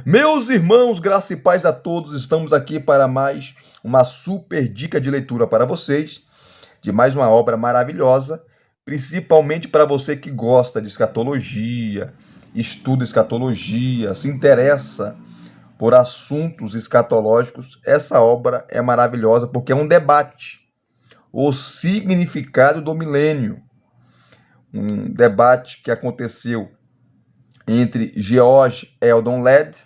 Meus irmãos, graça e paz a todos, estamos aqui para mais uma super dica de leitura para vocês, de mais uma obra maravilhosa, principalmente para você que gosta de escatologia, estuda escatologia, se interessa por assuntos escatológicos. Essa obra é maravilhosa porque é um debate, o significado do milênio, um debate que aconteceu entre George Eldon Ladd,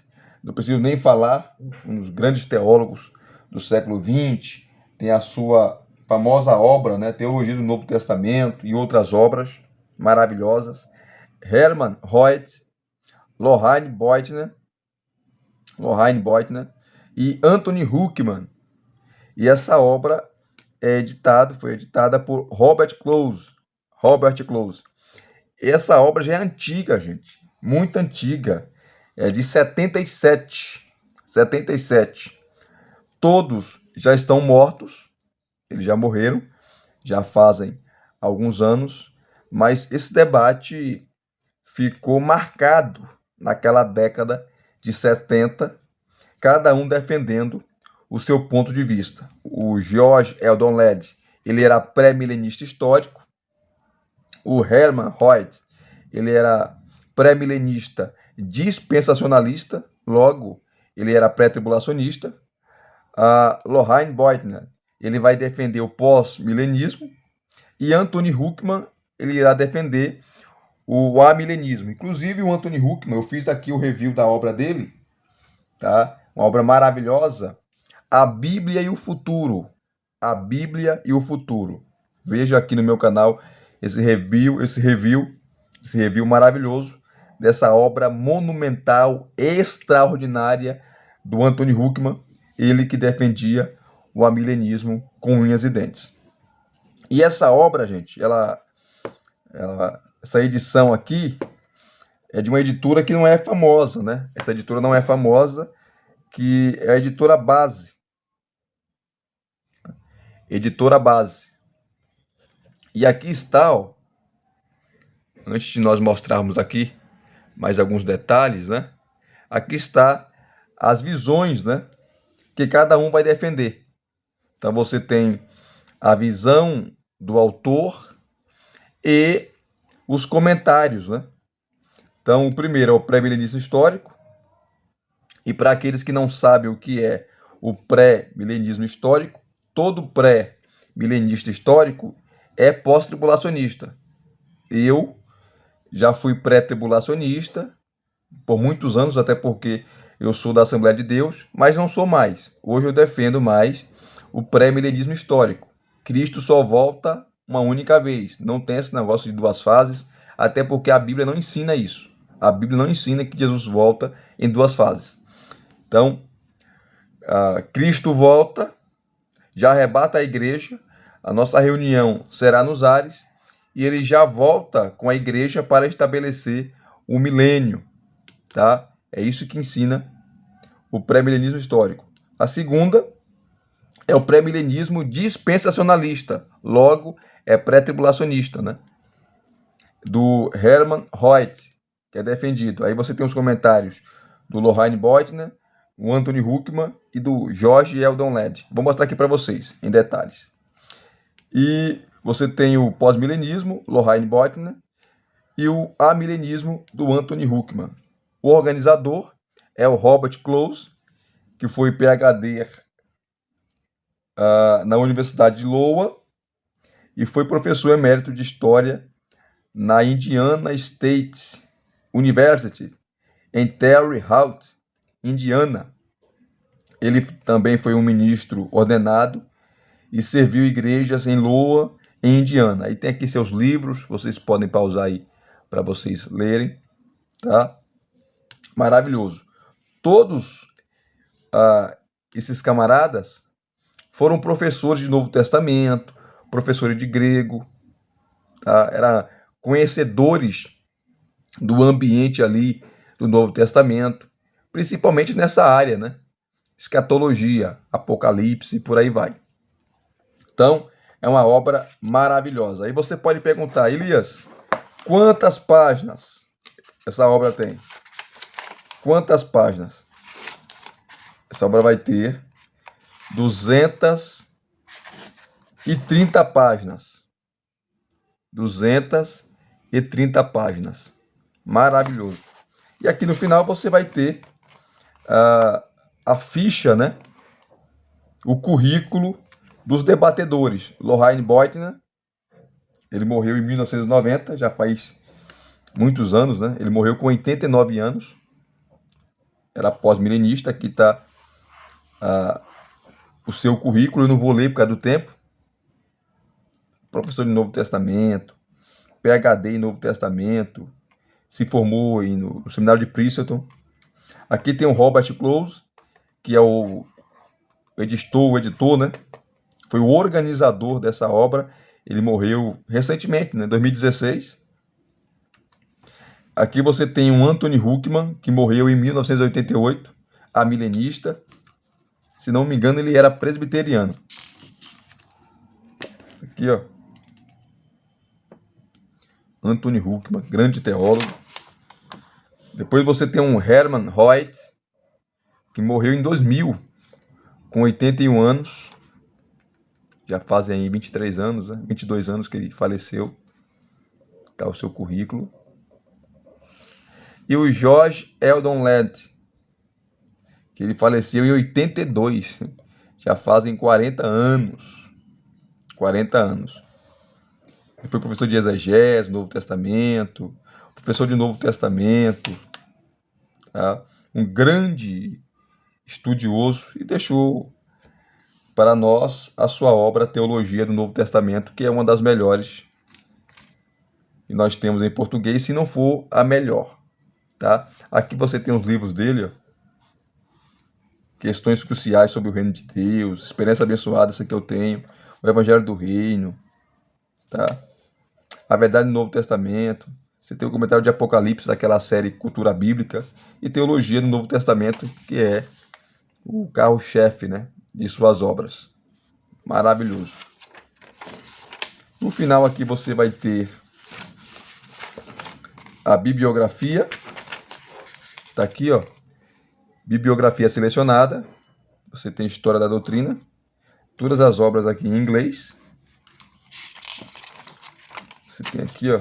não preciso nem falar, um dos grandes teólogos do século XX, tem a sua famosa obra, né, Teologia do Novo Testamento e outras obras maravilhosas, Herman Hoyt, Lorraine Boitner e Anthony Huckman. E essa obra foi editada por Robert Close. Essa obra já é antiga, gente, muito antiga, é de 77. Todos já estão mortos, eles já morreram, já fazem alguns anos, mas esse debate ficou marcado naquela década de 70, cada um defendendo o seu ponto de vista. O George Eldon Ladd, ele era pré-milenista histórico. O Herman Hoyt, ele era pré-milenista dispensacionalista, logo ele era pré-tribulacionista. A Lorraine Boitner, ele vai defender o pós-milenismo, e Anthony Huckman, ele irá defender o amilenismo. Inclusive o Anthony Huckman, eu fiz aqui o review da obra dele, tá? Uma obra maravilhosa, A Bíblia e o Futuro. A Bíblia e o Futuro. Veja aqui no meu canal esse review maravilhoso dessa obra monumental, extraordinária do Anthony Huckman, ele que defendia o amilenismo com unhas e dentes. E essa obra, gente, essa edição aqui é de uma editora que não é famosa, né? Essa editora não é famosa, que é a Editora Base. Editora Base. E aqui está, ó, antes de nós mostrarmos aqui mais alguns detalhes, né? Aqui está as visões, né, que cada um vai defender. Então você tem a visão do autor e os comentários, né? Então o primeiro é o pré-milenismo histórico. E para aqueles que não sabem o que é o pré-milenismo histórico, todo pré-milenista histórico é pós-tribulacionista. Eu já fui pré-tribulacionista por muitos anos, até porque eu sou da Assembleia de Deus, mas não sou mais. Hoje eu defendo mais o pré-milenismo histórico. Cristo só volta uma única vez. Não tem esse negócio de duas fases, até porque a Bíblia não ensina isso. A Bíblia não ensina que Jesus volta em duas fases. Então, Cristo volta, já arrebata a igreja, a nossa reunião será nos ares, e ele já volta com a igreja para estabelecer o milênio, tá? É isso que ensina o pré-milenismo histórico. A segunda é o pré-milenismo dispensacionalista, logo é pré-tribulacionista, né? Do Herman Hoyt, que é defendido. Aí você tem os comentários do Lorraine Boitner, o Anthony Huckman e do George Eldon Ladd. Vou mostrar aqui para vocês em detalhes. E você tem o pós-milenismo, Lorraine Boitner, e o amilenismo do Anthony Huckman. O organizador é o Robert Close, que foi PhD na Universidade de Iowa e foi professor emérito de História na Indiana State University, em Terre Haute, Indiana. Ele também foi um ministro ordenado e serviu igrejas em Iowa, em Indiana. Aí tem aqui seus livros, vocês podem pausar aí para vocês lerem, tá? Maravilhoso. Todos esses camaradas foram professores de Novo Testamento, professores de grego, tá? Eram conhecedores do ambiente ali do Novo Testamento, principalmente nessa área, né? Escatologia, Apocalipse, por aí vai. Então, é uma obra maravilhosa. Aí você pode perguntar, Elias, quantas páginas essa obra tem? Quantas páginas? Essa obra vai ter 230 páginas. 230 páginas. Maravilhoso. E aqui no final você vai ter a ficha, né? O currículo dos debatedores. Lorraine Beutner, ele morreu em 1990, já faz muitos anos, né? Ele morreu com 89 anos. Era pós-milenista. Aqui está o seu currículo. Eu não vou ler por causa do tempo. Professor de Novo Testamento, PhD em Novo Testamento, se formou no seminário de Princeton. Aqui tem o Robert Close, que é o editor, né? Foi o organizador dessa obra. Ele morreu recentemente, né? Em 2016. Aqui você tem o Anthony Huckman, que morreu em 1988, amilenista. Se não me engano, ele era presbiteriano. Aqui, ó. Anthony Huckman, grande teólogo. Depois você tem um Herman Hoyt, que morreu em 2000, com 81 anos. Já fazem aí 23 anos, né? 22 anos que ele faleceu. Está o seu currículo. E o George Eldon Ladd, que ele faleceu em 82. Já fazem 40 anos. 40 anos. Ele foi professor de exegese, Novo Testamento, professor de Novo Testamento, tá? Um grande estudioso, e deixou para nós a sua obra Teologia do Novo Testamento, que é uma das melhores que nós temos em português, se não for a melhor, tá? Aqui você tem os livros dele, ó. Questões cruciais sobre o reino de Deus, Experiência Abençoada, essa que eu tenho, o Evangelho do Reino, tá? A Verdade do Novo Testamento. Você tem o comentário de Apocalipse, daquela série Cultura Bíblica, e Teologia do Novo Testamento, que é o carro-chefe, né, de suas obras. Maravilhoso. No final aqui você vai ter a bibliografia. Tá aqui, ó. Bibliografia selecionada. Você tem História da Doutrina. Todas as obras aqui em inglês. Você tem aqui, ó,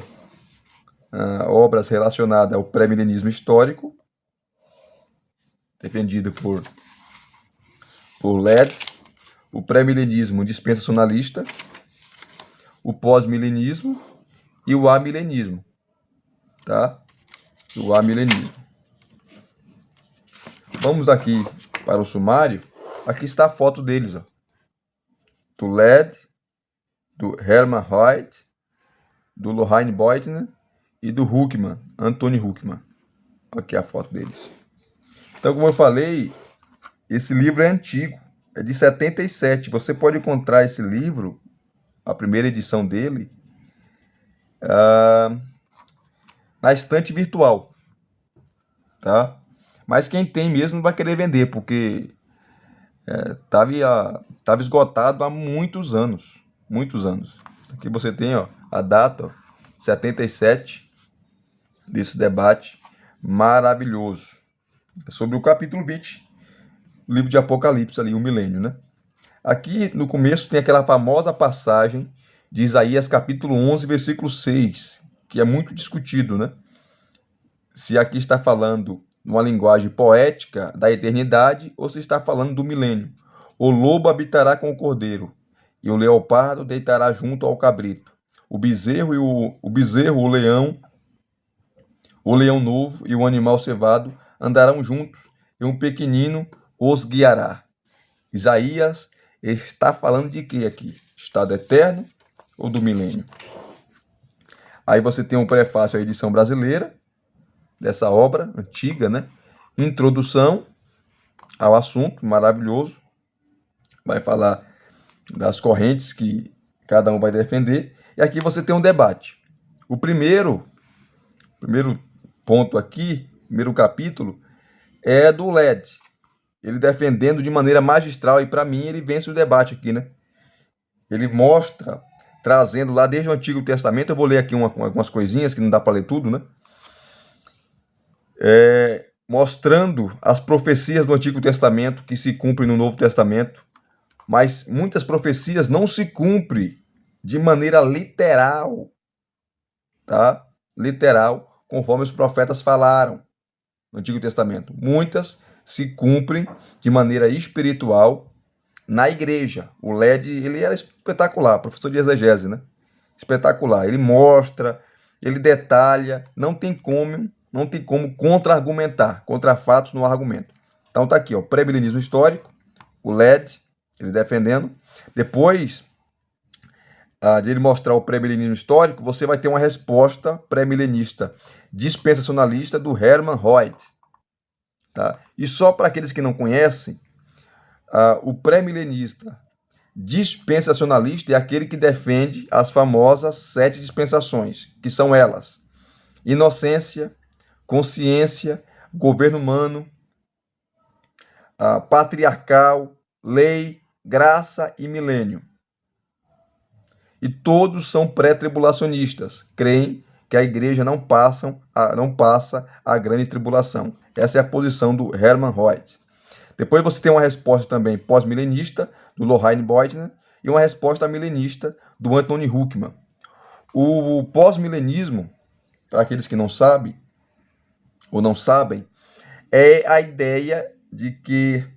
obras relacionadas ao pré-milenismo histórico, defendido por Ladd, o pré-milenismo dispensacionalista, o pós-milenismo e o amilenismo, tá? O amilenismo. Vamos aqui para o sumário. Aqui está a foto deles, ó. Do Ladd, do Herman Hoyt, do Lorraine Beutner e do Huckman, Anthony Huckman. Aqui a foto deles. Então, como eu falei, esse livro é antigo, é de 77. Você pode encontrar esse livro, a primeira edição dele, na estante virtual, tá? Mas quem tem mesmo vai querer vender, porque estava esgotado há muitos anos. Muitos anos. Aqui você tem, ó, a data, ó, 77, desse debate maravilhoso. É sobre o capítulo 20, livro de Apocalipse, ali, o milênio, né? Aqui no começo tem aquela famosa passagem de Isaías capítulo 11, versículo 6, que é muito discutido, né? Se aqui está falando numa linguagem poética da eternidade ou se está falando do milênio. O lobo habitará com o cordeiro, e o leopardo deitará junto ao cabrito. O bezerro, o leão novo e o animal cevado andarão juntos, e um pequenino os guiará. Isaías está falando de quê aqui? Estado eterno ou do milênio? Aí você tem um prefácio, a edição brasileira, dessa obra antiga, né? Introdução ao assunto, maravilhoso. Vai falar das correntes que cada um vai defender. E aqui você tem um debate. O primeiro ponto aqui, primeiro capítulo, é do Ladd. Ele defendendo de maneira magistral, e para mim ele vence o debate aqui, né? Ele mostra, trazendo lá desde o Antigo Testamento, eu vou ler aqui algumas coisinhas que não dá para ler tudo, né? mostrando as profecias do Antigo Testamento que se cumprem no Novo Testamento, mas muitas profecias não se cumprem de maneira literal, tá? Literal, conforme os profetas falaram no Antigo Testamento. Muitas se cumprem de maneira espiritual na igreja. O LED, ele era espetacular, professor de exegese, né? Espetacular. Ele mostra, ele detalha, não tem como contra-argumentar, contra fatos no argumento. Então tá aqui, ó, pré-milenismo histórico, o LED, ele defendendo. Depois de ele mostrar o pré-milenismo histórico, você vai ter uma resposta pré-milenista dispensacionalista do Hermann Hoyt. Tá? E só para aqueles que não conhecem, o pré-milenista dispensacionalista é aquele que defende as famosas 7 dispensações, que são elas: inocência, consciência, governo humano, patriarcal, lei, graça e milênio. E todos são pré-tribulacionistas, creem que a igreja não passa a grande tribulação. Essa é a posição do Hermann Hoyt. Depois você tem uma resposta também pós-milenista, do Lohain Beutner, e uma resposta milenista, do Anthony Huckman. O pós-milenismo, para aqueles que não sabem, ou não sabem, é a ideia de que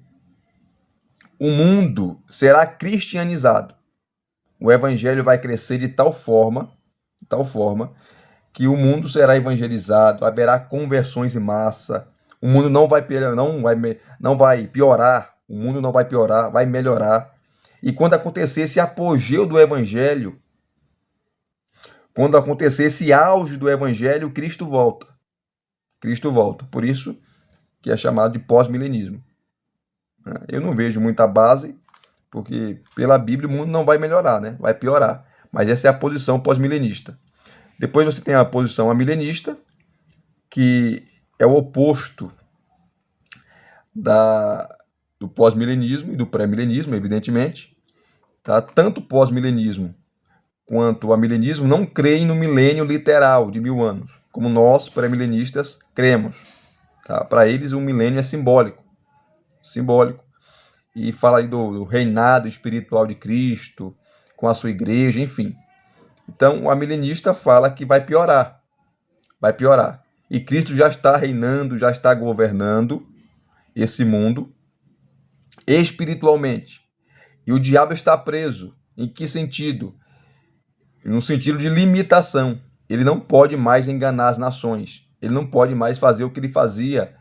o mundo será cristianizado. O evangelho vai crescer de tal forma que o mundo será evangelizado, haverá conversões em massa, o mundo não vai piorar, o mundo não vai piorar, vai melhorar. E quando acontecer esse apogeu do evangelho, quando acontecer esse auge do evangelho, Cristo volta. Cristo volta. Por isso que é chamado de pós-milenismo. Eu não vejo muita base, porque pela Bíblia o mundo não vai melhorar, né? Vai piorar. Mas essa é a posição pós-milenista. Depois você tem a posição amilenista, que é o oposto do pós-milenismo e do pré-milenismo, evidentemente. Tá? Tanto o pós-milenismo quanto o amilenismo não creem no milênio literal de 1000 anos, como nós, pré-milenistas, cremos. Tá? Para eles, o milênio é simbólico. E fala aí do reinado espiritual de Cristo, com a sua igreja, enfim. Então, o amilenista fala que vai piorar. Vai piorar. E Cristo já está reinando, já está governando esse mundo espiritualmente. E o diabo está preso. Em que sentido? No sentido de limitação. Ele não pode mais enganar as nações. Ele não pode mais fazer o que ele fazia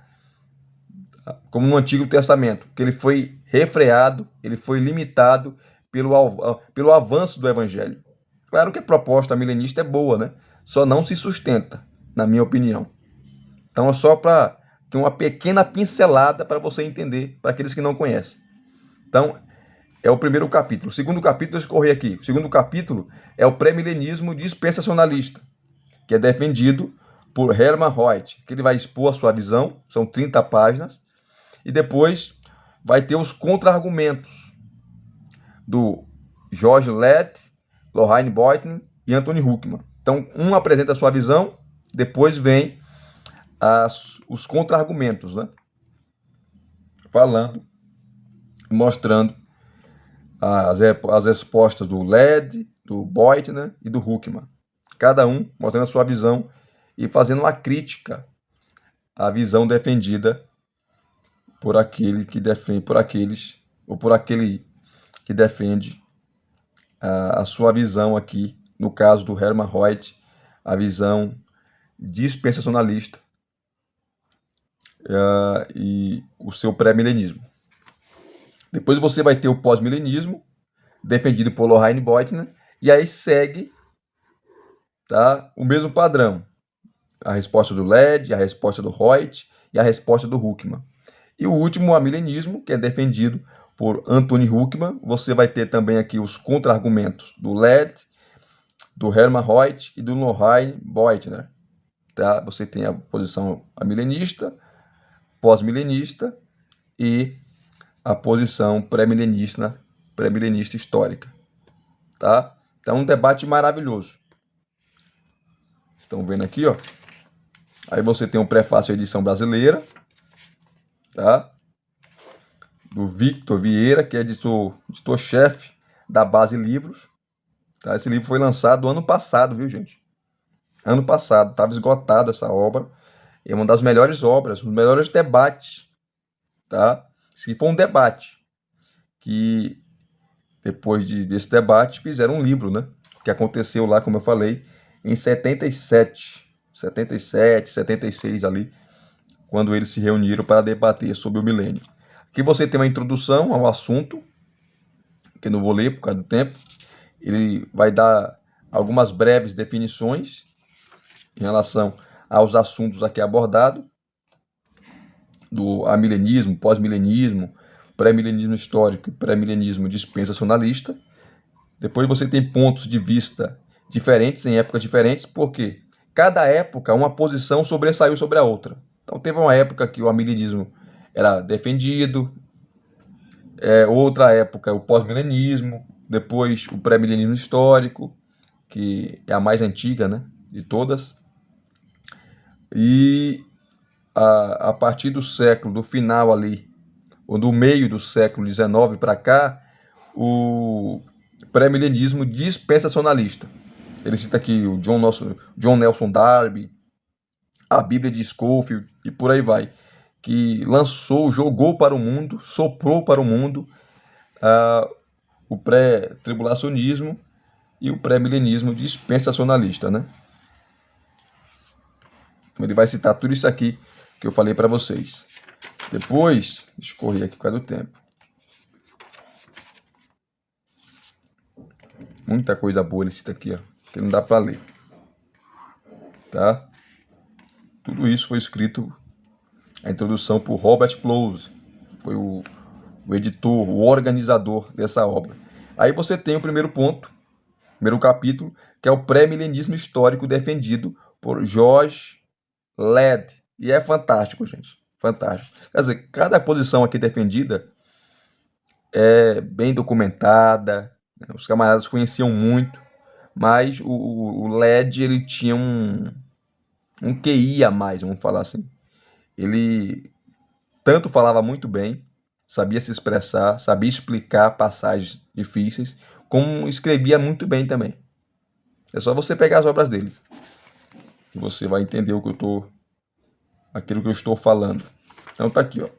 como no Antigo Testamento, que ele foi refreado, ele foi limitado pelo avanço do Evangelho. Claro que a proposta milenista é boa, né? Só não se sustenta, na minha opinião. Então é só para uma pequena pincelada para você entender, para aqueles que não conhecem. Então, é o primeiro capítulo. O segundo capítulo, deixa eu correr aqui. O segundo capítulo é o pré-milenismo dispensacionalista, que é defendido por Hermann Hoyt, que ele vai expor a sua visão, são 30 páginas, e depois vai ter os contra-argumentos do George Lett, Lohain Beutner e Anthony Huckman. Então, um apresenta a sua visão, depois vem os contra-argumentos, né? Falando, mostrando as respostas do Lett, do Beutner e do Huckman. Cada um mostrando a sua visão e fazendo uma crítica à visão defendida por aquele que defende, por aquele que defende a sua visão aqui, no caso do Hermann Hoyt, a visão dispensacionalista e o seu pré-milenismo. Depois você vai ter o pós-milenismo, defendido por Lohain Beutner, e aí segue, tá, o mesmo padrão. A resposta do Lett, a resposta do Hoyt e a resposta do Huckman. E o último, o amilenismo, que é defendido por Anthony Huckman. Você vai ter também aqui os contra-argumentos do Lett, do Hermann Hoyt e do Lohain Beutner. Tá? Você tem a posição amilenista, pós-milenista e a posição pré-milenista histórica. Tá? Então, um debate maravilhoso. Estão vendo aqui, ó? Aí você tem o prefácio à edição brasileira, tá? Do Victor Vieira, que é editor-chefe da Base Livros. Tá? Esse livro foi lançado ano passado, viu, gente? Ano passado, estava esgotado essa obra. É uma das melhores obras, um dos melhores debates, tá? Se for um debate, que depois desse debate fizeram um livro, né? Que aconteceu lá, como eu falei, em 77, 76 ali, quando eles se reuniram para debater sobre o milênio. Aqui você tem uma introdução ao assunto, que eu não vou ler por causa do tempo. Ele vai dar algumas breves definições em relação aos assuntos aqui abordados, do amilenismo, pós-milenismo, pré-milenismo histórico e pré-milenismo dispensacionalista. Depois você tem pontos de vista diferentes em épocas diferentes, porque cada época uma posição sobressaiu sobre a outra. Então teve uma época que o amilenismo era defendido, outra época o pós-milenismo, depois o pré-milenismo histórico, que é a mais antiga, né, de todas. E a partir do final ali, ou do meio do século XIX para cá, o pré-milenismo dispensacionalista. Ele cita aqui o John Nelson Darby, a Bíblia de Scofield e por aí vai, que jogou para o mundo, soprou para o mundo o pré-tribulacionismo e o pré-milenismo dispensacionalista, né? Então ele vai citar tudo isso aqui que eu falei para vocês. Depois, deixa eu correr aqui por causa do tempo. Muita coisa boa ele cita aqui, ó, que não dá para ler. Tá? Tudo isso foi escrito, a introdução por Robert Close, foi o editor, o organizador dessa obra. Aí você tem o primeiro ponto, primeiro capítulo, que é o pré-milenismo histórico defendido por George Led. E é fantástico, gente. Fantástico. Quer dizer, cada posição aqui defendida é bem documentada, né? Os camaradas conheciam muito, mas o Led, ele tinha um QI a mais, vamos falar assim. Ele tanto falava muito bem, sabia se expressar, sabia explicar passagens difíceis, como escrevia muito bem também. É só você pegar as obras dele, que você vai entender aquilo que eu estou falando. Então tá aqui, ó.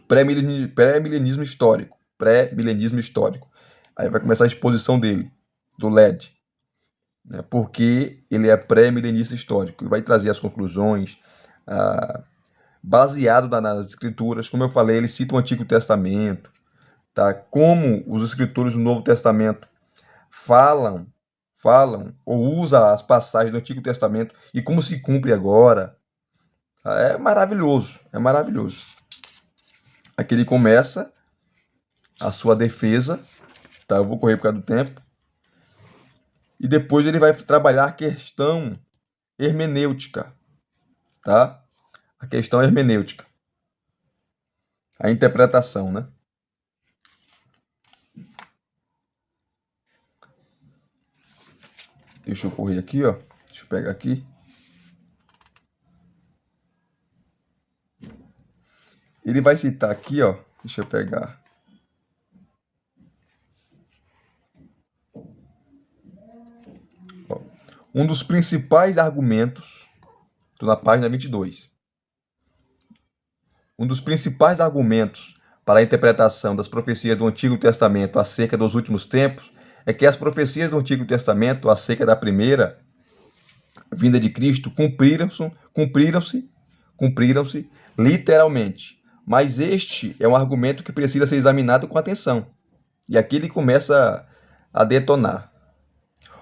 Pré-milenismo histórico. Pré-milenismo histórico. Aí vai começar a exposição dele, do LED. Né, porque ele é pré-milenista histórico. E vai trazer as conclusões, baseado nas escrituras. Como eu falei, ele cita o Antigo Testamento. Tá? Como os escritores do Novo Testamento falam ou usam as passagens do Antigo Testamento e como se cumpre agora. É maravilhoso, é maravilhoso. Aqui ele começa a sua defesa, tá? Eu vou correr por causa do tempo. E depois ele vai trabalhar a questão hermenêutica, tá? A questão hermenêutica. A interpretação, né? Deixa eu correr aqui, ó. Deixa eu pegar aqui. Ele vai citar aqui, ó. Deixa eu pegar. Ó, um dos principais argumentos, estou na página 22. Um dos principais argumentos para a interpretação das profecias do Antigo Testamento acerca dos últimos tempos é que as profecias do Antigo Testamento acerca da primeira vinda de Cristo cumpriram-se literalmente. Mas este é um argumento que precisa ser examinado com atenção. E aqui ele começa a detonar.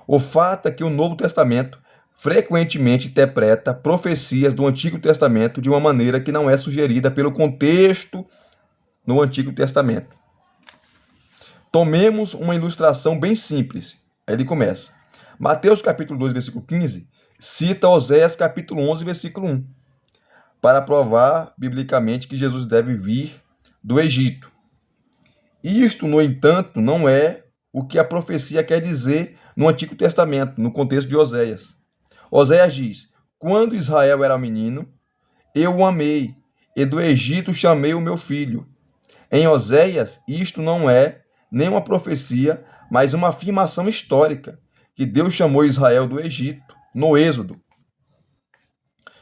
O fato é que o Novo Testamento frequentemente interpreta profecias do Antigo Testamento de uma maneira que não é sugerida pelo contexto no Antigo Testamento. Tomemos uma ilustração bem simples. Aí ele começa. Mateus capítulo 2, versículo 15, cita Oséias capítulo 11, versículo 1, para provar biblicamente que Jesus deve vir do Egito. Isto, no entanto, não é o que a profecia quer dizer no Antigo Testamento, no contexto de Oséias. Oséias diz: quando Israel era menino, eu o amei e do Egito chamei o meu filho. Em Oséias, isto não é nem uma profecia, mas uma afirmação histórica, que Deus chamou Israel do Egito, no Êxodo.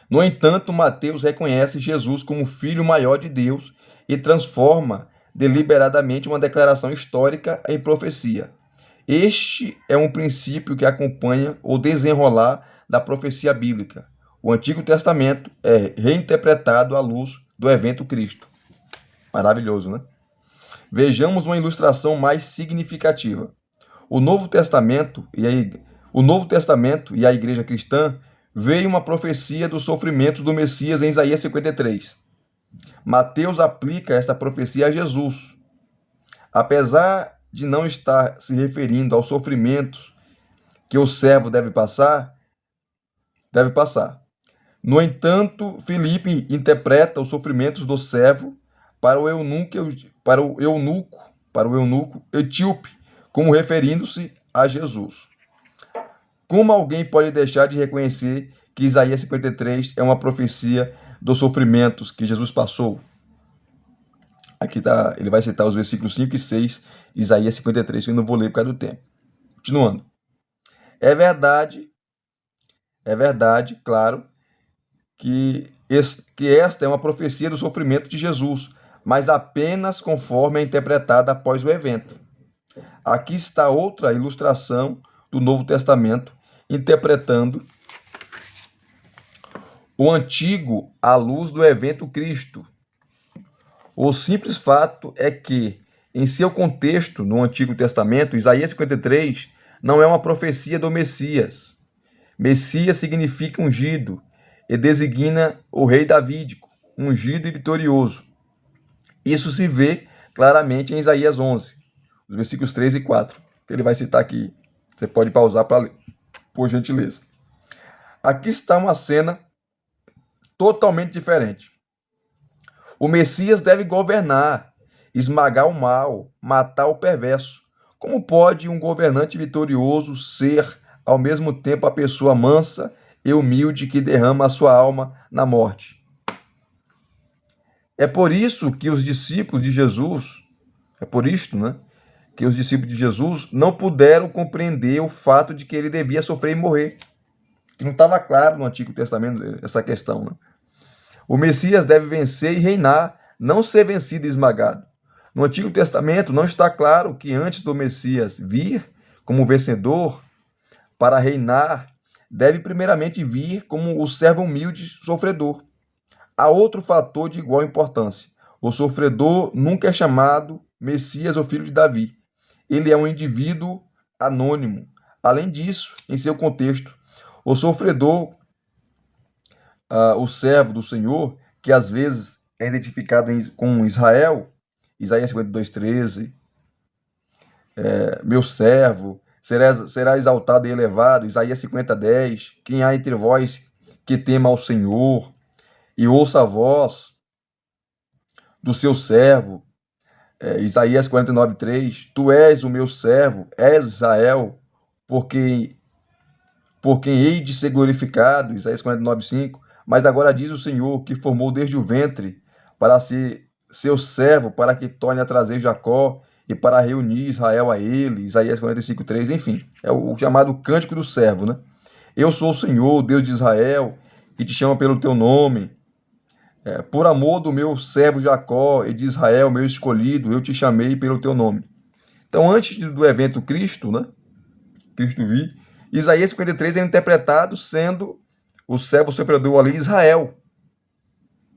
No entanto, Mateus reconhece Jesus como filho maior de Deus e transforma deliberadamente uma declaração histórica em profecia. Este é um princípio que acompanha o desenrolar da profecia bíblica. O Antigo Testamento é reinterpretado à luz do evento Cristo. Maravilhoso, né? Vejamos uma ilustração mais significativa. O Novo Testamento e a Igreja Cristã veio uma profecia dos sofrimentos do Messias em Isaías 53. Mateus aplica esta profecia a Jesus. Apesar de não estar se referindo aos sofrimentos que o servo deve passar. No entanto, Filipe interpreta os sofrimentos do servo para o eunuco etíope, como referindo-se a Jesus. Como alguém pode deixar de reconhecer que Isaías 53 é uma profecia dos sofrimentos que Jesus passou? Aqui tá, ele vai citar os versículos 5 e 6 de Isaías 53, que eu não vou ler por causa do tempo. Continuando. É verdade, claro, que esta é uma profecia do sofrimento de Jesus, mas apenas conforme é interpretada após o evento. Aqui está outra ilustração do Novo Testamento, interpretando o Antigo à luz do evento Cristo. O simples fato é que, em seu contexto no Antigo Testamento, Isaías 53 não é uma profecia do Messias. Messias significa ungido e designa o rei davídico, ungido e vitorioso. Isso se vê claramente em Isaías 11, os versículos 3 e 4, que ele vai citar aqui. Você pode pausar para ler, por gentileza. Aqui está uma cena totalmente diferente. O Messias deve governar, esmagar o mal, matar o perverso. Como pode um governante vitorioso ser, ao mesmo tempo, a pessoa mansa e humilde que derrama a sua alma na morte? É por isso que os discípulos de Jesus, que os discípulos de Jesus não puderam compreender o fato de que ele devia sofrer e morrer. Que não estava claro no Antigo Testamento essa questão, né? O Messias deve vencer e reinar, não ser vencido e esmagado. No Antigo Testamento não está claro que antes do Messias vir como vencedor para reinar, deve primeiramente vir como o servo humilde sofredor. Há outro fator de igual importância. O sofredor nunca é chamado Messias ou filho de Davi. Ele é um indivíduo anônimo. Além disso, em seu contexto, o sofredor, o servo do Senhor, que às vezes é identificado com Israel, Isaías 52:13, meu servo, será exaltado e elevado, Isaías 50:10, quem há entre vós que tema ao Senhor e ouça a voz do seu servo, Isaías 49:3, tu és o meu servo, és Israel, por quem hei de ser glorificado, Isaías 49:5, mas agora diz o Senhor, que formou desde o ventre, para ser seu servo, para que torne a trazer Jacó, e para reunir Israel a ele, Isaías 45:3, enfim, é o chamado cântico do servo, né? Eu sou o Senhor, Deus de Israel, que te chama pelo teu nome, por amor do meu servo Jacó e de Israel, meu escolhido, eu te chamei pelo teu nome. Então, antes do evento Cristo, né? Cristo vir, Isaías 53 é interpretado sendo o servo sofredor ali, Israel,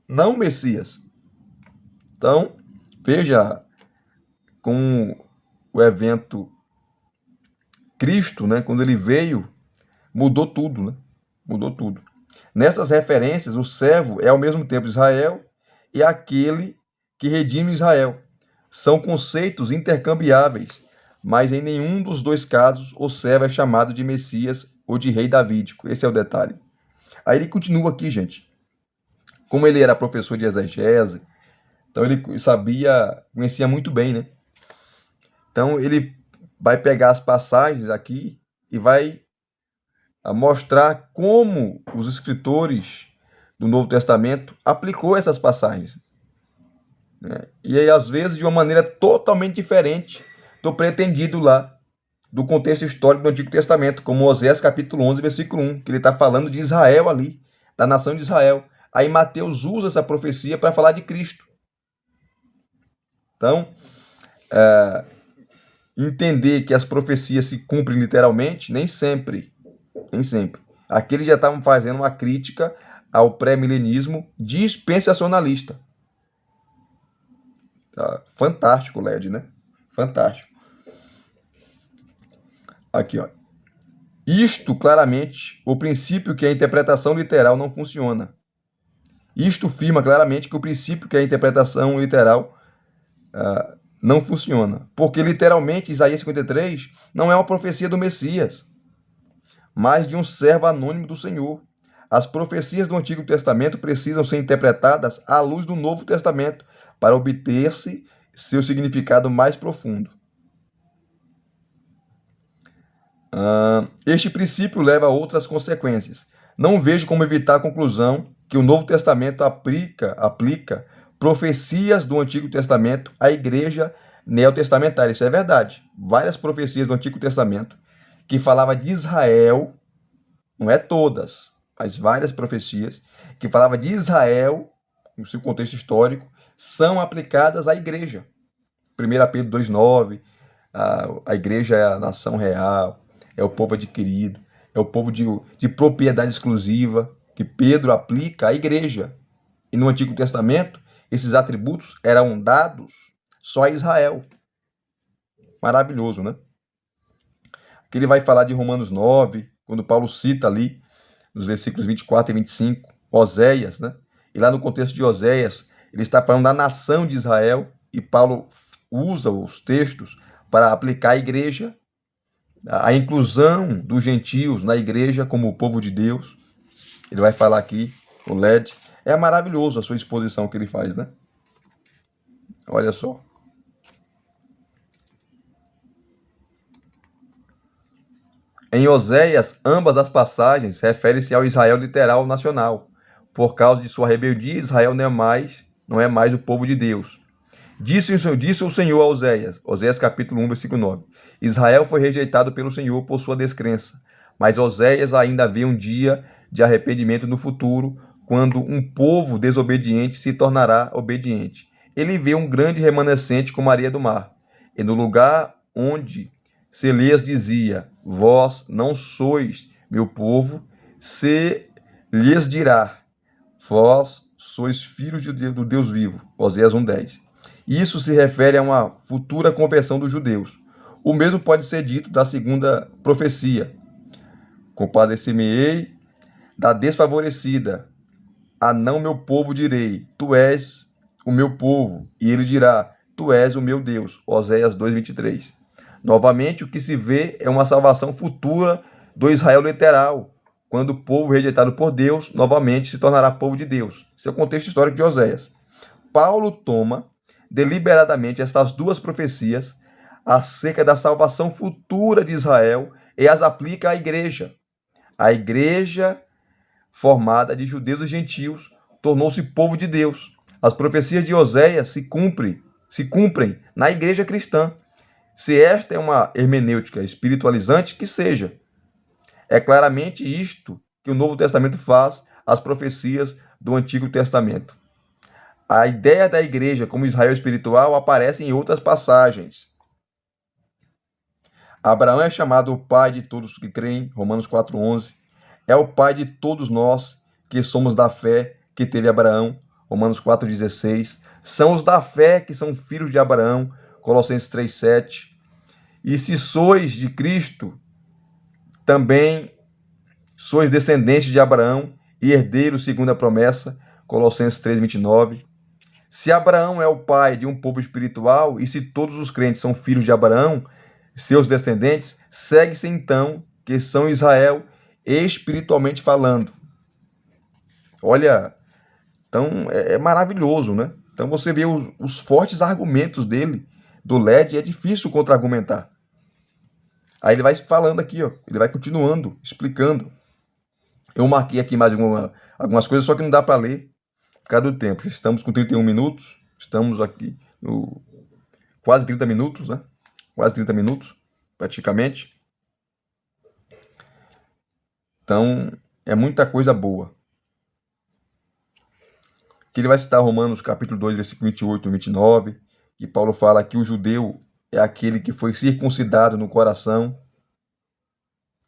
não o Messias. Então, veja com o evento Cristo, né, quando ele veio, mudou tudo, né? Mudou tudo. Nessas referências, o servo é ao mesmo tempo Israel e aquele que redime Israel. São conceitos intercambiáveis, mas em nenhum dos dois casos o servo é chamado de Messias ou de rei davídico. Esse é o detalhe. Aí ele continua aqui, gente. Como ele era professor de exegese, então ele conhecia muito bem, né? Então ele vai pegar as passagens aqui e vai mostrar como os escritores do Novo Testamento aplicou essas passagens, né? E aí, às vezes, de uma maneira totalmente diferente do pretendido lá, do contexto histórico do Antigo Testamento, como Oséias capítulo 11, versículo 1, que ele está falando de Israel ali, da nação de Israel. Aí Mateus usa essa profecia para falar de Cristo. Então, entender que as profecias se cumprem literalmente, nem sempre. Aqui eles já estavam fazendo uma crítica ao pré-milenismo dispensacionalista. Tá? Fantástico, LED, né? Fantástico. Aqui, ó. Isto, claramente, o princípio que a interpretação literal não funciona. Isto afirma claramente que o princípio que a interpretação literal não funciona. Porque, literalmente, Isaías 53 não é uma profecia do Messias, mas de um servo anônimo do Senhor. As profecias do Antigo Testamento precisam ser interpretadas à luz do Novo Testamento para obter-se seu significado mais profundo. Este princípio leva a outras consequências. Não vejo como evitar a conclusão que o Novo Testamento aplica profecias do Antigo Testamento à igreja neotestamentária. Isso é verdade. Várias profecias do Antigo Testamento que falava de Israel, não é todas, mas várias profecias que falava de Israel, no seu contexto histórico, são aplicadas à igreja. 1 Pedro 2,9, a igreja é a nação real, é o povo adquirido, é o povo de propriedade exclusiva, que Pedro aplica à igreja. E no Antigo Testamento, esses atributos eram dados só a Israel. Maravilhoso, né? Aqui ele vai falar de Romanos 9, quando Paulo cita ali, nos versículos 24 e 25, Oséias, né? E lá no contexto de Oséias, ele está falando da nação de Israel, e Paulo usa os textos para aplicar à igreja, a inclusão dos gentios na igreja como o povo de Deus. Ele vai falar aqui, o LED. É maravilhoso a sua exposição que ele faz, né? Olha só. Em Oséias, ambas as passagens referem-se ao Israel literal nacional. Por causa de sua rebeldia, Israel não é mais o povo de Deus. Disse o Senhor a Oséias, Oséias capítulo 1, versículo 9. Israel foi rejeitado pelo Senhor por sua descrença, mas Oséias ainda vê um dia de arrependimento no futuro, quando um povo desobediente se tornará obediente. Ele vê um grande remanescente como a areia do mar, e no lugar onde se lhes dizia, vós não sois meu povo, se lhes dirá, vós sois filhos do Deus vivo. Oséias 1:10. Isso se refere a uma futura conversão dos judeus. O mesmo pode ser dito da segunda profecia. Compadecer-me-ei da desfavorecida. A não meu povo direi, tu és o meu povo. E ele dirá, tu és o meu Deus. Oséias 2:23. Novamente, o que se vê é uma salvação futura do Israel literal, quando o povo rejeitado por Deus novamente se tornará povo de Deus. Esse é o contexto histórico de Oséias. Paulo toma deliberadamente estas duas profecias acerca da salvação futura de Israel e as aplica à igreja. A igreja, formada de judeus e gentios, tornou-se povo de Deus. As profecias de Oséias se cumprem na igreja cristã. Se esta é uma hermenêutica espiritualizante, que seja. É claramente isto que o Novo Testamento faz às profecias do Antigo Testamento. A ideia da igreja como Israel espiritual aparece em outras passagens. Abraão é chamado o pai de todos que creem, Romanos 4:11. É o pai de todos nós que somos da fé que teve Abraão, Romanos 4:16. São os da fé que são filhos de Abraão, Colossenses 3:7. E se sois de Cristo, também sois descendentes de Abraão e herdeiros segundo a promessa, Colossenses 3:29. Se Abraão é o pai de um povo espiritual e se todos os crentes são filhos de Abraão, seus descendentes, segue-se então que são Israel espiritualmente falando. Olha, então é maravilhoso, né? Então você vê os fortes argumentos dele, do LED, é difícil contra-argumentar. Aí ele vai falando aqui, ó, ele vai continuando, explicando. Eu marquei aqui mais algumas coisas, só que não dá para ler por causa do tempo. Estamos com 31 minutos, estamos aqui no quase 30 minutos, né? Quase 30 minutos, praticamente. Então, é muita coisa boa. Que ele vai citar Romanos capítulo 2, versículo 28 e 29, que Paulo fala que o judeu é aquele que foi circuncidado no coração.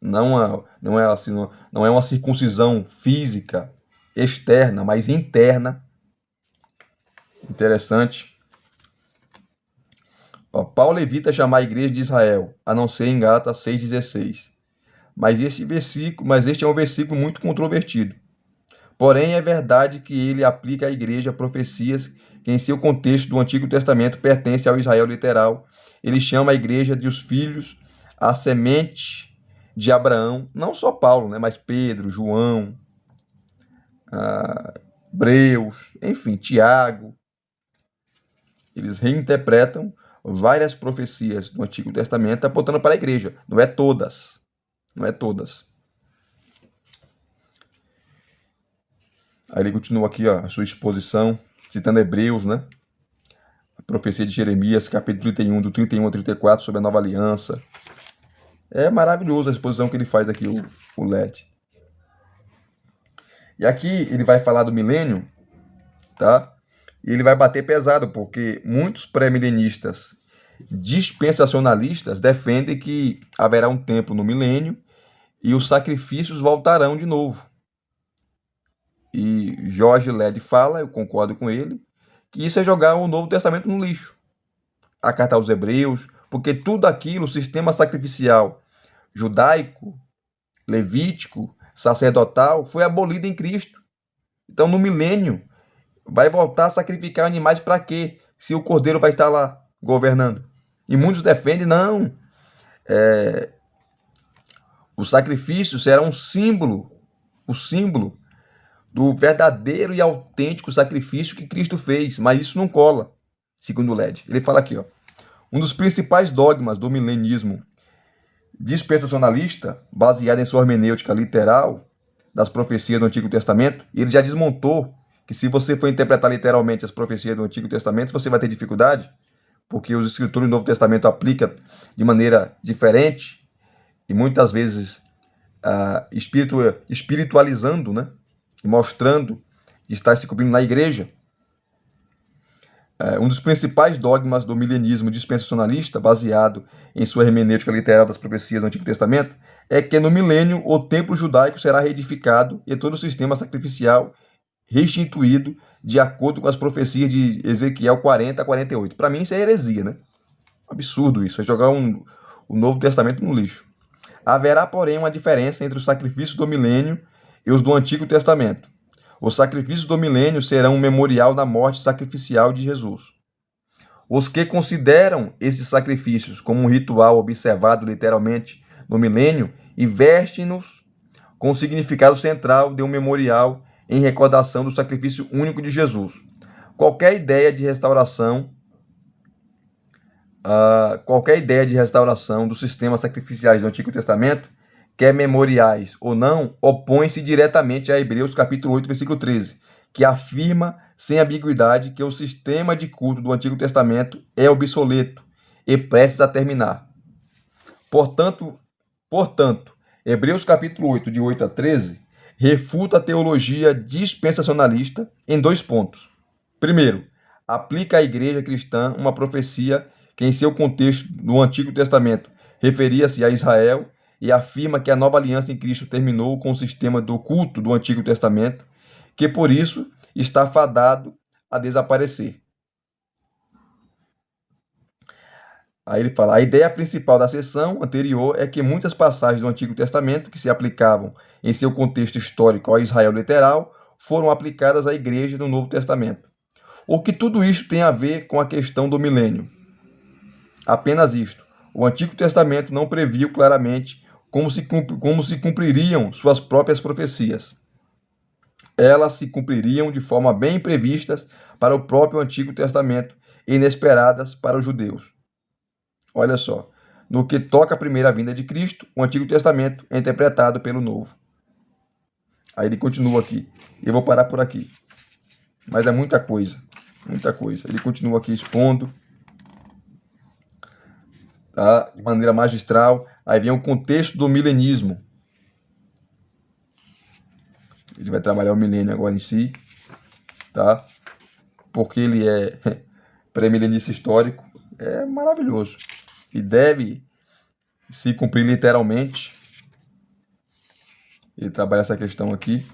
Não é assim, não é uma circuncisão física, externa, mas interna. Interessante. Ó, Paulo evita chamar a igreja de Israel, a não ser em Gálatas 6,16. Mas este é um versículo muito controvertido. Porém, é verdade que ele aplica à igreja profecias que, em seu contexto do Antigo Testamento, pertencem ao Israel literal. Ele chama a igreja de os filhos, a semente de Abraão. Não só Paulo, né, mas Pedro, João, Hebreus, enfim, Tiago. Eles reinterpretam várias profecias do Antigo Testamento apontando para a igreja. Não é todas. Não é todas. Aí ele continua aqui, ó, a sua exposição, citando Hebreus, né? A profecia de Jeremias, capítulo 31, do 31 ao 34, sobre a nova aliança. É maravilhoso a exposição que ele faz aqui, o LED. E aqui ele vai falar do milênio, tá? E ele vai bater pesado, porque muitos pré-milenistas dispensacionalistas defendem que haverá um templo no milênio e os sacrifícios voltarão de novo. E Jorge Led fala, eu concordo com ele, que isso é jogar o Novo Testamento no lixo. A carta aos Hebreus, porque tudo aquilo, o sistema sacrificial judaico, levítico, sacerdotal, foi abolido em Cristo. Então, no milênio, vai voltar a sacrificar animais para quê? Se o Cordeiro vai estar lá governando. E muitos defendem, não. O sacrifício será um símbolo, o símbolo do verdadeiro e autêntico sacrifício que Cristo fez, mas isso não cola, segundo Led. Ele fala aqui, ó, um dos principais dogmas do milenismo dispensacionalista, baseado em sua hermenêutica literal das profecias do Antigo Testamento, e ele já desmontou que se você for interpretar literalmente as profecias do Antigo Testamento, você vai ter dificuldade, porque os escritores do Novo Testamento aplicam de maneira diferente e muitas vezes espiritualizando, né? E mostrando que está se cumprindo na igreja. Um dos principais dogmas do milenismo dispensacionalista, baseado em sua hermenêutica literal das profecias do Antigo Testamento, é que no milênio o templo judaico será reedificado e todo o sistema sacrificial restituído de acordo com as profecias de Ezequiel 40 a 48. Para mim isso é heresia, né? Absurdo isso, é jogar o Novo Testamento no lixo. Haverá, porém, uma diferença entre os sacrifícios do milênio e os do Antigo Testamento. Os sacrifícios do milênio serão um memorial da morte sacrificial de Jesus. Os que consideram esses sacrifícios como um ritual observado literalmente no milênio investem-nos com o significado central de um memorial em recordação do sacrifício único de Jesus. Qualquer ideia de restauração dos sistemas sacrificiais do Antigo Testamento, quer memoriais ou não, opõe-se diretamente a Hebreus capítulo 8, versículo 13, que afirma sem ambiguidade que o sistema de culto do Antigo Testamento é obsoleto e prestes a terminar. Portanto, Hebreus capítulo 8, de 8 a 13, refuta a teologia dispensacionalista em 2 pontos. Primeiro, aplica à igreja cristã uma profecia que em seu contexto no Antigo Testamento referia-se a Israel e afirma que a nova aliança em Cristo terminou com o sistema do culto do Antigo Testamento, que por isso está fadado a desaparecer. Aí ele fala, a ideia principal da seção anterior é que muitas passagens do Antigo Testamento que se aplicavam em seu contexto histórico ao Israel literal foram aplicadas à igreja no Novo Testamento. O que tudo isso tem a ver com a questão do milênio? Apenas isto. O Antigo Testamento não previu claramente como se cumpririam suas próprias profecias. Elas se cumpririam de forma bem previstas para o próprio Antigo Testamento e inesperadas para os judeus. Olha só, no que toca à primeira vinda de Cristo, o Antigo Testamento é interpretado pelo Novo. Aí ele continua aqui. Eu vou parar por aqui. Mas é muita coisa. Muita coisa. Ele continua aqui expondo. Tá? De maneira magistral. Aí vem o contexto do milenismo. Ele vai trabalhar o milênio agora em si. Tá? Porque ele é pré-milenista histórico. É maravilhoso. E deve se cumprir literalmente. Ele trabalha essa questão aqui.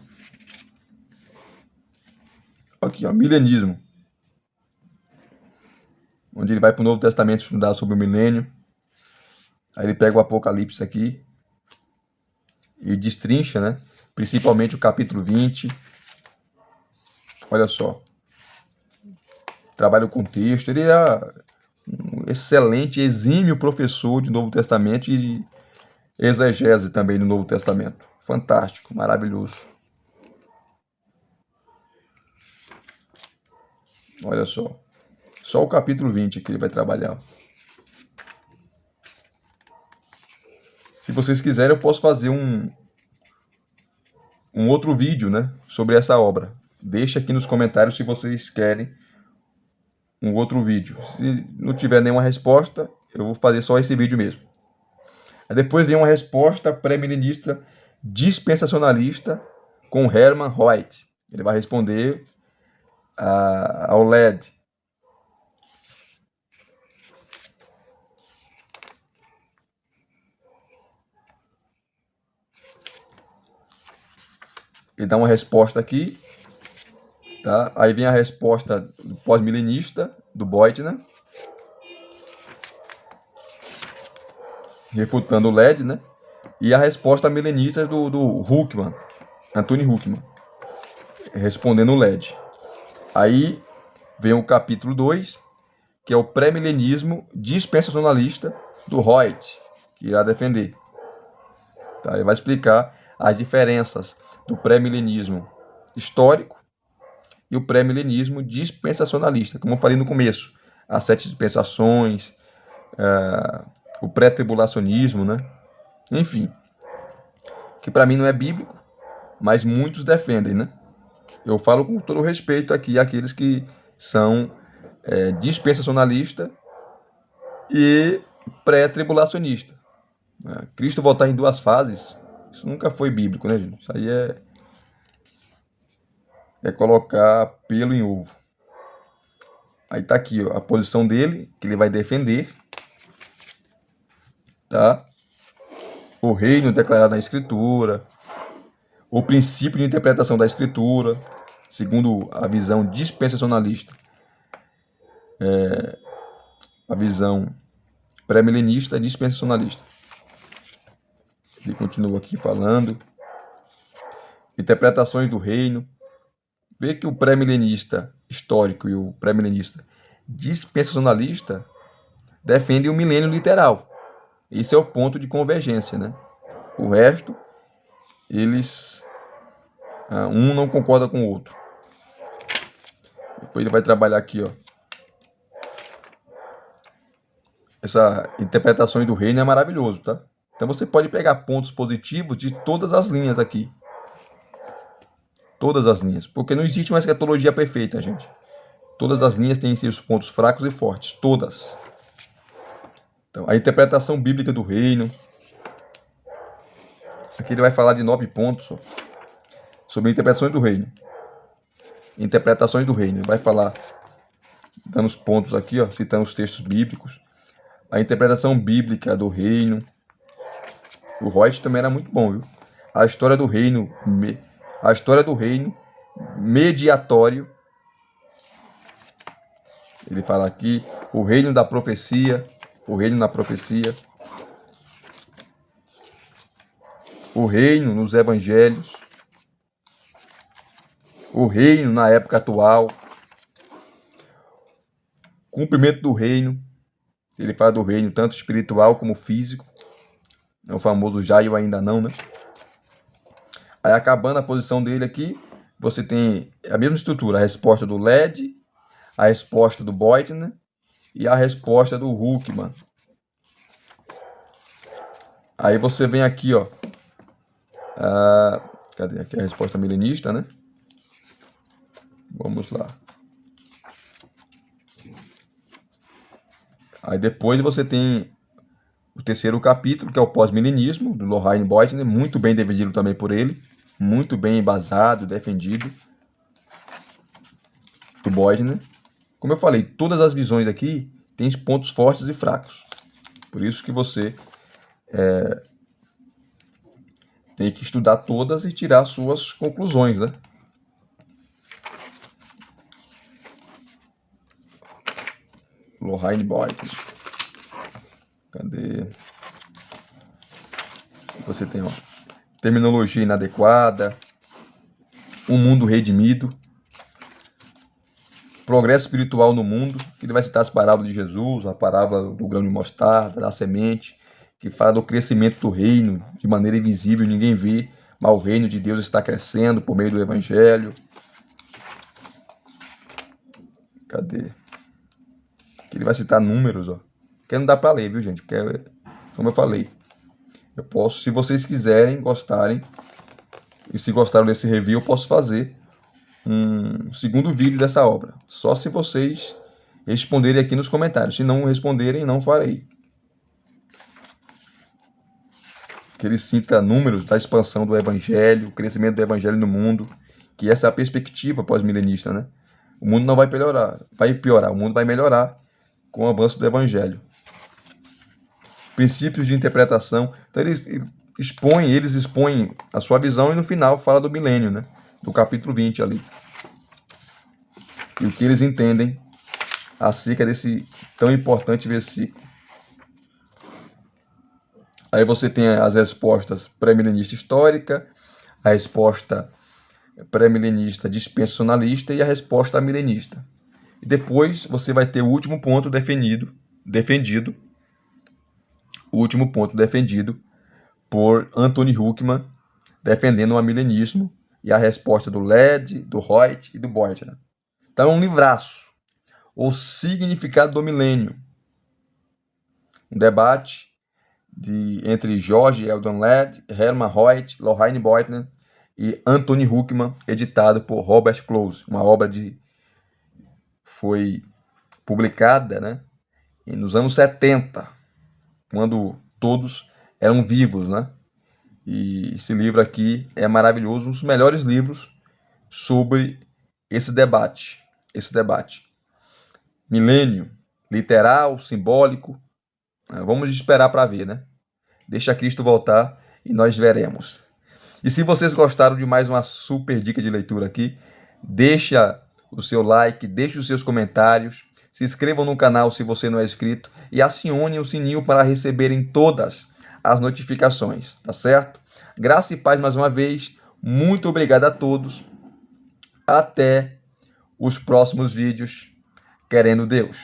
Aqui, ó, milenismo. Onde ele vai para o Novo Testamento estudar sobre o milênio. Aí ele pega o Apocalipse aqui e destrincha, né? Principalmente o capítulo 20. Olha só. Trabalha o contexto. Ele é um excelente, exímio professor de Novo Testamento e de exegese também no Novo Testamento. Fantástico, maravilhoso. Olha só. Só o capítulo 20 que ele vai trabalhar. Se vocês quiserem, eu posso fazer um outro vídeo, né, sobre essa obra. Deixa aqui nos comentários se vocês querem um outro vídeo. Se não tiver nenhuma resposta, eu vou fazer só esse vídeo mesmo. Aí depois vem uma resposta pré-milenista dispensacionalista com Hermann Hoyt. Ele vai responder ao LED. Ele dá uma resposta aqui, tá? Aí vem a resposta pós-milenista do Beutner, refutando o LED, né? E a resposta milenista do Huckman, Anthony Huckman, respondendo o LED. Aí vem o capítulo 2, que é o pré-milenismo dispensacionalista do Hoyt, que irá defender. Tá? Ele vai explicar as diferenças do pré-milenismo histórico e o pré-milenismo dispensacionalista, como eu falei no começo, as 7 dispensações, o pré-tribulacionismo, né? Enfim, que para mim não é bíblico, mas muitos defendem, né? Eu falo com todo respeito aqui àqueles que são dispensacionalista e pré-tribulacionista. Cristo voltar em 2 fases, isso nunca foi bíblico, né, gente? Isso aí é colocar pelo em ovo. Aí tá aqui, ó, a posição dele, que ele vai defender, tá? O reino declarado na Escritura, o princípio de interpretação da Escritura, segundo a visão dispensacionalista, a visão pré-milenista dispensacionalista. Ele continua aqui falando. Interpretações do reino. Vê que o pré-milenista histórico e o pré-milenista dispensacionalista defendem o milênio literal. Esse é o ponto de convergência, né? O resto, eles um não concorda com o outro. Depois ele vai trabalhar aqui, ó. Essa interpretação do reino é maravilhoso, tá? Então você pode pegar pontos positivos de todas as linhas aqui. Todas as linhas. Porque não existe uma escatologia perfeita, gente. Todas as linhas têm seus pontos fracos e fortes. Todas. Então, a interpretação bíblica do reino. Aqui ele vai falar de 9 pontos, ó, sobre interpretações do reino. Interpretações do reino. Ele vai falar, dando os pontos aqui, ó, citando os textos bíblicos. A interpretação bíblica do reino. O Hoyt também era muito bom, viu? A história do reino mediatório. Ele fala aqui o reino da profecia, o reino na profecia, o reino nos evangelhos, o reino na época atual, cumprimento do reino. Ele fala do reino tanto espiritual como físico. É o famoso já e eu ainda não, né? Aí acabando a posição dele aqui, você tem a mesma estrutura, a resposta do LED, a resposta do Beutner e a resposta do Huckman. Aí você vem aqui, ó, Cadê? Aqui a resposta milenista, né? Vamos lá. Aí depois você tem o terceiro capítulo, que é o pós-milenismo, do Lorraine Boitner, muito bem defendido também por ele, muito bem embasado, defendido, do Boitner. Como eu falei, todas as visões aqui têm pontos fortes e fracos. Por isso que você tem que estudar todas e tirar suas conclusões, né? Lorraine Boitner. Cadê? Você tem, ó, terminologia inadequada, um mundo redimido, progresso espiritual no mundo, que ele vai citar as parábolas de Jesus, a parábola do grão de mostarda, da semente, que fala do crescimento do reino de maneira invisível, ninguém vê, mas o reino de Deus está crescendo por meio do evangelho. Cadê? Que ele vai citar números, ó. Que não dá para ler, viu, gente? Porque, como eu falei, eu posso, se vocês quiserem, gostarem, e se gostaram desse review, eu posso fazer um segundo vídeo dessa obra. Só se vocês responderem aqui nos comentários. Se não responderem, não farei. Que ele cita números da expansão do evangelho, o crescimento do evangelho no mundo, que essa é a perspectiva pós-milenista, né? O mundo não vai piorar, o mundo vai melhorar com o avanço do evangelho. Princípios de interpretação. Então eles expõem a sua visão e no final fala do milênio, né? Do capítulo 20 ali. E o que eles entendem acerca desse tão importante versículo. Aí você tem as respostas pré-milenista histórica, a resposta pré-milenista dispensacionalista e a resposta milenista. E depois você vai ter o último ponto defendido, o último ponto defendido por Anthony Huckman, defendendo o amilenismo, e a resposta do Led, do Reut e do Boitner. Então é um livraço, O Significado do Milênio. Um debate entre George Eldon Ladd, Hermann Reut, Lorraine Boitner e Anthony Huckman, editado por Robert Close. Uma obra foi publicada, né, nos anos 70, quando todos eram vivos, né? E esse livro aqui é maravilhoso, um dos melhores livros sobre esse debate. Milênio, literal, simbólico. Vamos esperar para ver, né? Deixa Cristo voltar e nós veremos. E se vocês gostaram de mais uma super dica de leitura aqui, deixa o seu like, deixe os seus comentários, se inscrevam no canal se você não é inscrito e acione o sininho para receberem todas as notificações, tá certo? Graça e paz mais uma vez, muito obrigado a todos, até os próximos vídeos, querendo Deus.